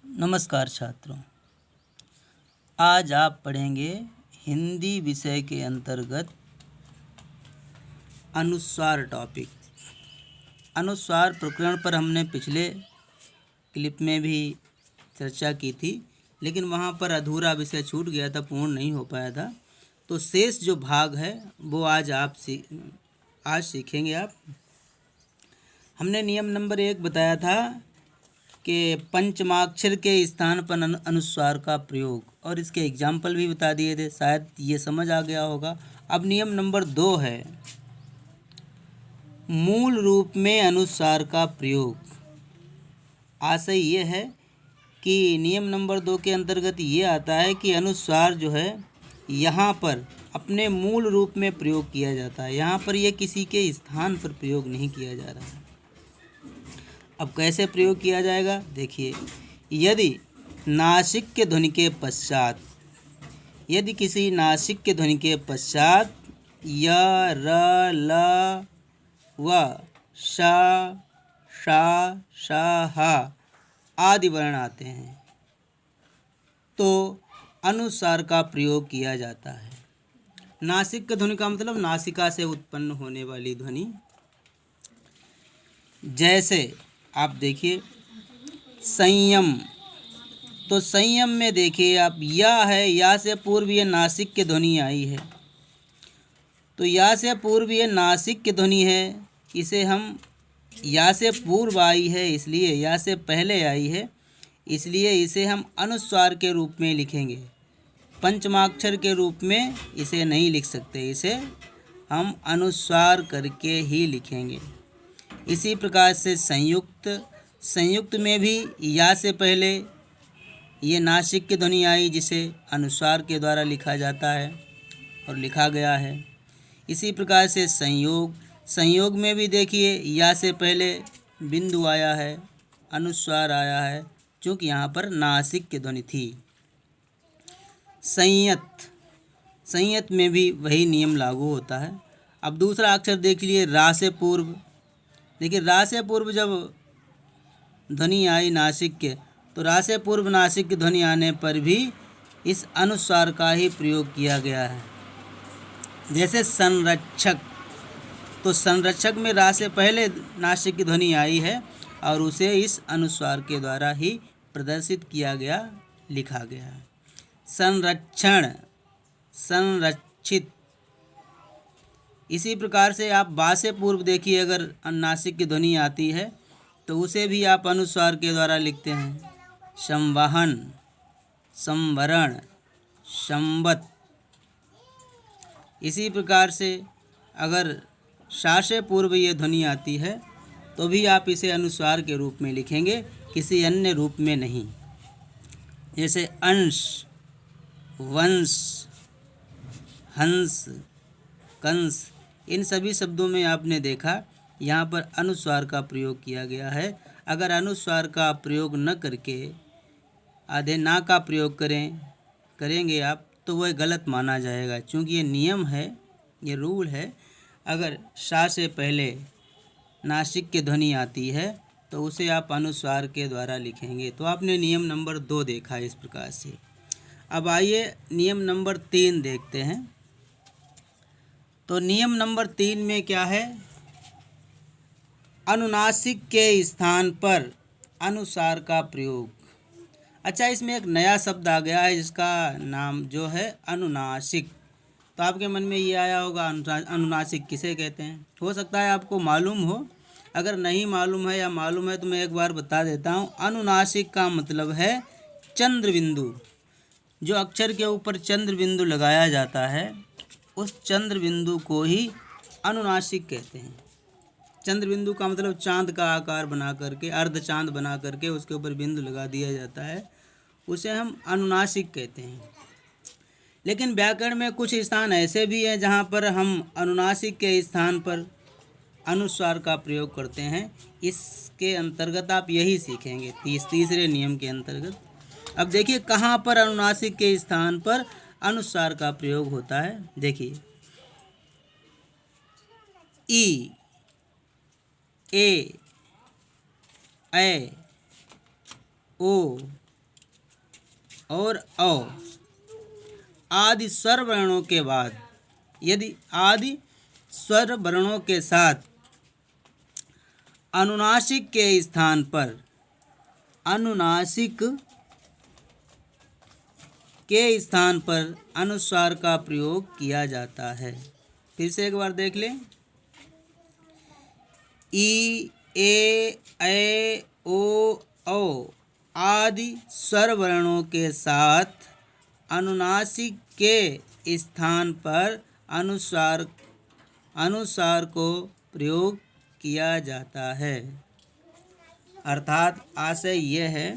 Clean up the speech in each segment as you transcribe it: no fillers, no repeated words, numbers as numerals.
नमस्कार छात्रों, आज आप पढ़ेंगे हिंदी विषय के अंतर्गत अनुस्वार टॉपिक। अनुस्वार प्रकरण पर हमने पिछले क्लिप में भी चर्चा की थी, लेकिन वहाँ पर अधूरा विषय छूट गया था, पूर्ण नहीं हो पाया था। तो शेष जो भाग है वो आज सीखेंगे आप। हमने नियम नंबर 1 बताया था कि पंचमाक्षर के स्थान पर अनुस्वार का प्रयोग, और इसके एग्जाम्पल भी बता दिए थे, शायद ये समझ आ गया होगा। अब नियम नंबर 2 है मूल रूप में अनुस्वार का प्रयोग। आशय ये है कि नियम नंबर 2 के अंतर्गत ये आता है कि अनुस्वार जो है यहाँ पर अपने मूल रूप में प्रयोग किया जाता है। यहाँ पर ये किसी के स्थान पर प्रयोग नहीं किया जा रहा है। अब कैसे प्रयोग किया जाएगा, देखिए। यदि नासिक के ध्वनि के पश्चात, यदि किसी नासिक के ध्वनि के पश्चात य, र, ल, व, श, श, ह आदि वर्ण आते हैं तो अनुस्वार का प्रयोग किया जाता है। नासिक के ध्वनि का मतलब नासिका से उत्पन्न होने वाली ध्वनि। जैसे आप देखिए संयम, तो संयम में देखिए आप या है, या से पूर्व ये नासिक की ध्वनि आई है, तो या से पूर्व ये नासिक की ध्वनि है, इसे हम या से पूर्व आई है इसलिए, या से पहले आई है इसलिए इसे हम अनुस्वार के रूप में लिखेंगे। पंचमाक्षर के रूप में इसे नहीं लिख सकते, इसे हम अनुस्वार करके ही लिखेंगे। इसी प्रकार से संयुक्त, संयुक्त में भी या से पहले ये नासिक की ध्वनि आई जिसे अनुस्वार के द्वारा लिखा जाता है और लिखा गया है। इसी प्रकार से संयोग, संयोग में भी देखिए या से पहले बिंदु आया है, अनुस्वार आया है, क्योंकि यहाँ पर नासिक की ध्वनि थी। संयत, संयत में भी वही नियम लागू होता है। अब दूसरा अक्षर देख लिए रा से पूर्व। देखिए रा से पूर्व जब ध्वनि आई नासिक के, तो रा से पूर्व नासिक की ध्वनि आने पर भी इस अनुस्वार का ही प्रयोग किया गया है। जैसे संरक्षक, तो संरक्षक में रा से पहले नासिक की ध्वनि आई है और उसे इस अनुस्वार के द्वारा ही प्रदर्शित किया गया, लिखा गया है। संरक्षण, संरक्षित। इसी प्रकार से आप बा से पूर्व देखिए, अगर नासिक की ध्वनि आती है तो उसे भी आप अनुस्वार के द्वारा लिखते हैं। संवहन, संवरण, संवत। इसी प्रकार से अगर शा से पूर्व ये ध्वनि आती है तो भी आप इसे अनुस्वार के रूप में लिखेंगे, किसी अन्य रूप में नहीं। जैसे अंश, वंश, हंस, कंस, इन सभी शब्दों में आपने देखा यहाँ पर अनुस्वार का प्रयोग किया गया है। अगर अनुस्वार का प्रयोग न करके आधे ना का प्रयोग करेंगे आप, तो वह गलत माना जाएगा, क्योंकि ये नियम है, ये रूल है। अगर शा से पहले नासिक की ध्वनि आती है तो उसे आप अनुस्वार के द्वारा लिखेंगे। तो आपने नियम नंबर 2 देखा इस प्रकार से। अब आइए नियम नंबर 3 देखते हैं। तो नियम नंबर 3 में क्या है, अनुनासिक के स्थान पर अनुस्वार का प्रयोग। अच्छा, इसमें एक नया शब्द आ गया है जिसका नाम जो है अनुनासिक। तो आपके मन में ये आया होगा अनुनासिक किसे कहते हैं। हो सकता है आपको मालूम हो, अगर नहीं मालूम है या मालूम है तो मैं एक बार बता देता हूँ। अनुनासिक का मतलब है चंद्र बिंदु। जो अक्षर के ऊपर चंद्र बिंदु लगाया जाता है उस चंद्र बिंदु को ही अनुनासिक कहते हैं। चंद्र बिंदु का मतलब चांद का आकार बना करके, अर्ध चांद बना करके उसके ऊपर बिंदु लगा दिया जाता है, उसे हम अनुनासिक कहते हैं। लेकिन व्याकरण में कुछ स्थान ऐसे भी हैं जहाँ पर हम अनुनासिक के स्थान पर अनुस्वार का प्रयोग करते हैं। इसके अंतर्गत आप यही सीखेंगे तीसरे नियम के अंतर्गत। अब देखिए कहाँ पर अनुनासिक के स्थान पर अनुस्वार का प्रयोग होता है। देखिए ई, ए, ऐ, ओ, और औ आदि स्वर वर्णों के बाद यदि आदि स्वर वर्णों के साथ अनुनासिक के स्थान पर अनुनासिक के स्थान पर अनुस्वार का प्रयोग किया जाता है। फिर से एक बार देख लें। ई, ए, ओ, औ आदि स्वर वर्णों के साथ अनुनासिक के स्थान पर अनुस्वार को प्रयोग किया जाता है। अर्थात आशय यह है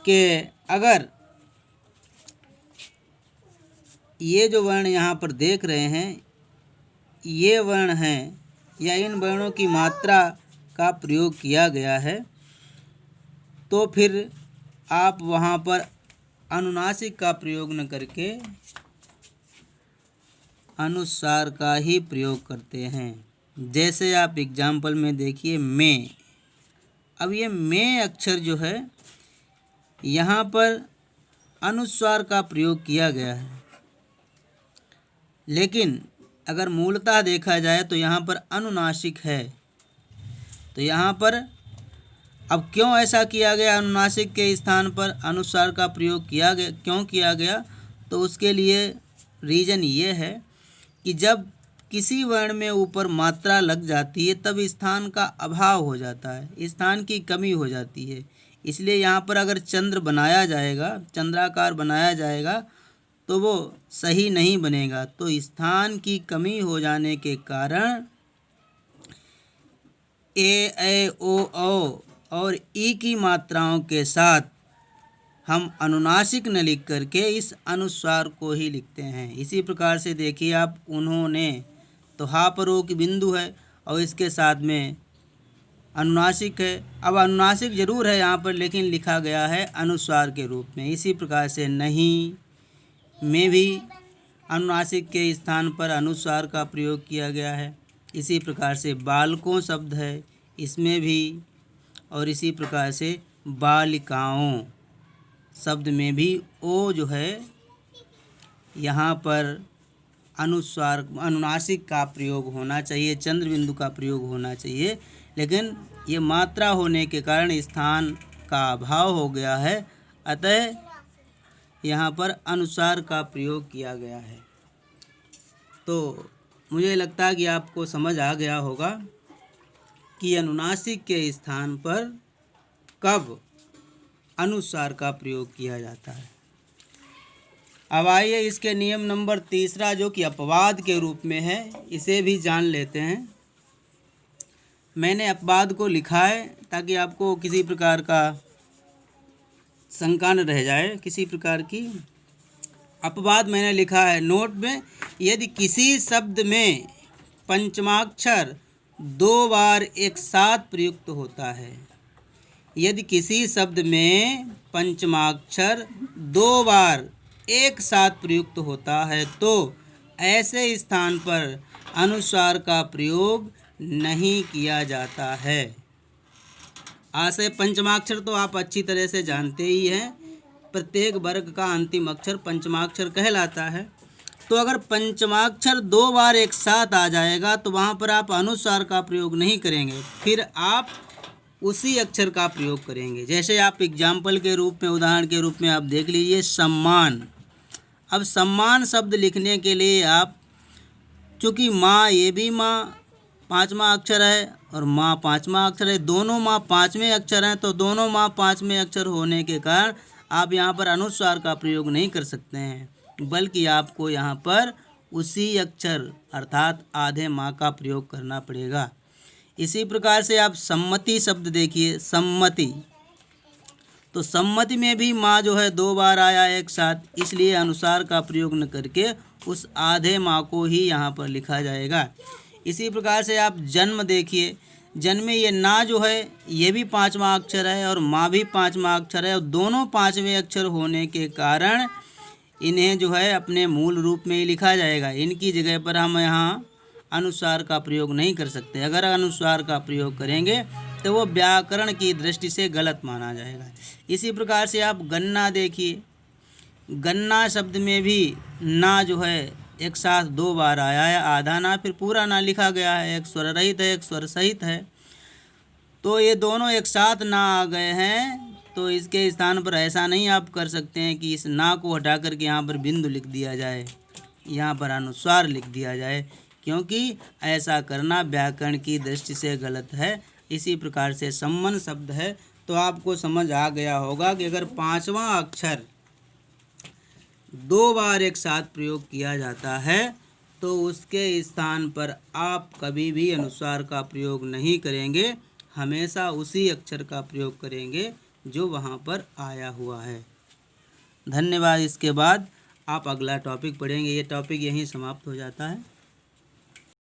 कि अगर ये जो वर्ण यहाँ पर देख रहे हैं ये वर्ण हैं या इन वर्णों की मात्रा का प्रयोग किया गया है तो फिर आप वहाँ पर अनुनासिक का प्रयोग न करके अनुस्वार का ही प्रयोग करते हैं। जैसे आप एग्जाम्पल में देखिए मैं। अब ये मैं अक्षर जो है यहाँ पर अनुस्वार का प्रयोग किया गया है, लेकिन अगर मूलतः देखा जाए तो यहाँ पर अनुनासिक है। तो यहाँ पर अब क्यों ऐसा किया गया, अनुनासिक के स्थान पर अनुस्वार का प्रयोग किया गया, क्यों किया गया? तो उसके लिए रीज़न ये है कि जब किसी वर्ण में ऊपर मात्रा लग जाती है तब स्थान का अभाव हो जाता है, स्थान की कमी हो जाती है। इसलिए यहाँ पर अगर चंद्र बनाया जाएगा, चंद्राकार बनाया जाएगा तो वो सही नहीं बनेगा। तो स्थान की कमी हो जाने के कारण ए, ओ, औ और ई की मात्राओं के साथ हम अनुनासिक न लिख करके इस अनुस्वार को ही लिखते हैं। इसी प्रकार से देखिए आप उन्होंने, तो हा पर ओ की बिंदु है और इसके साथ में अनुनासिक है। अब अनुनासिक जरूर है यहाँ पर, लेकिन लिखा गया है अनुस्वार के रूप में। इसी प्रकार से नहीं में भी अनुनासिक के स्थान पर अनुस्वार का प्रयोग किया गया है। इसी प्रकार से बालकों शब्द है, इसमें भी, और इसी प्रकार से बालिकाओं शब्द में भी ओ जो है यहाँ पर अनुनासिक का प्रयोग होना चाहिए, चंद्र बिंदु का प्रयोग होना चाहिए, लेकिन ये मात्रा होने के कारण स्थान का अभाव हो गया है, अतः यहाँ पर अनुस्वार का प्रयोग किया गया है। तो मुझे लगता है कि आपको समझ आ गया होगा कि अनुनासिक के स्थान पर कब अनुस्वार का प्रयोग किया जाता है। अब आइए इसके नियम नंबर 3 जो कि अपवाद के रूप में है, इसे भी जान लेते हैं। मैंने अपवाद को लिखा है ताकि आपको किसी प्रकार का शंका न रह जाए, किसी प्रकार की। अपवाद मैंने लिखा है नोट में। यदि किसी शब्द में पंचमाक्षर 2 बार एक साथ प्रयुक्त होता है, यदि किसी शब्द में पंचमाक्षर 2 बार एक साथ प्रयुक्त होता है तो ऐसे स्थान पर अनुस्वार का प्रयोग नहीं किया जाता है। आशय पंचमाक्षर तो आप अच्छी तरह से जानते ही हैं, प्रत्येक वर्ग का अंतिम अक्षर पंचमाक्षर कहलाता है। तो अगर पंचमाक्षर 2 बार एक साथ आ जाएगा तो वहाँ पर आप अनुस्वार का प्रयोग नहीं करेंगे, फिर आप उसी अक्षर का प्रयोग करेंगे। जैसे आप एग्जाम्पल के रूप में, उदाहरण के रूप में आप देख लीजिए सम्मान। अब सम्मान शब्द लिखने के लिए आप, चूँकि माँ, ये भी माँ 5वां अक्षर है और माँ 5वां अक्षर है, दोनों माँ 5वें अक्षर हैं, तो दोनों माँ 5वें अक्षर होने के कारण आप यहाँ पर अनुस्वार का प्रयोग नहीं कर सकते हैं, बल्कि आपको यहाँ पर उसी अक्षर अर्थात आधे माँ का प्रयोग करना पड़ेगा। इसी प्रकार से आप सम्मति शब्द देखिए, सम्मति, तो सम्मति में भी माँ जो है 2 बार आया एक साथ, इसलिए अनुस्वार का प्रयोग न करके उस आधे माँ को ही यहाँ पर लिखा जाएगा। इसी प्रकार से आप जन्म देखिए, जन्म में ये ना जो है ये भी 5वां अक्षर है और माँ भी 5वां अक्षर है, और दोनों 5वें अक्षर होने के कारण इन्हें जो है अपने मूल रूप में ही लिखा जाएगा। इनकी जगह पर हम यहाँ अनुस्वार का प्रयोग नहीं कर सकते। अगर अनुस्वार का प्रयोग करेंगे तो वो व्याकरण की दृष्टि से गलत माना जाएगा। इसी प्रकार से आप गन्ना देखिए, गन्ना शब्द में भी ना जो है एक साथ 2 बार आया है, आधा ना फिर पूरा ना लिखा गया है, एक स्वर रहित है एक स्वर सहित है, तो ये दोनों एक साथ ना आ गए हैं। तो इसके स्थान पर ऐसा नहीं आप कर सकते हैं कि इस ना को हटा करके यहाँ पर बिंदु लिख दिया जाए, यहाँ पर अनुस्वार लिख दिया जाए, क्योंकि ऐसा करना व्याकरण की दृष्टि से गलत है। इसी प्रकार से सम्मन शब्द है, तो आपको समझ आ गया होगा कि अगर 5वां अक्षर 2 बार एक साथ प्रयोग किया जाता है तो उसके स्थान पर आप कभी भी अनुस्वार का प्रयोग नहीं करेंगे, हमेशा उसी अक्षर का प्रयोग करेंगे जो वहाँ पर आया हुआ है। धन्यवाद। इसके बाद आप अगला टॉपिक पढ़ेंगे। ये टॉपिक यहीं समाप्त हो जाता है।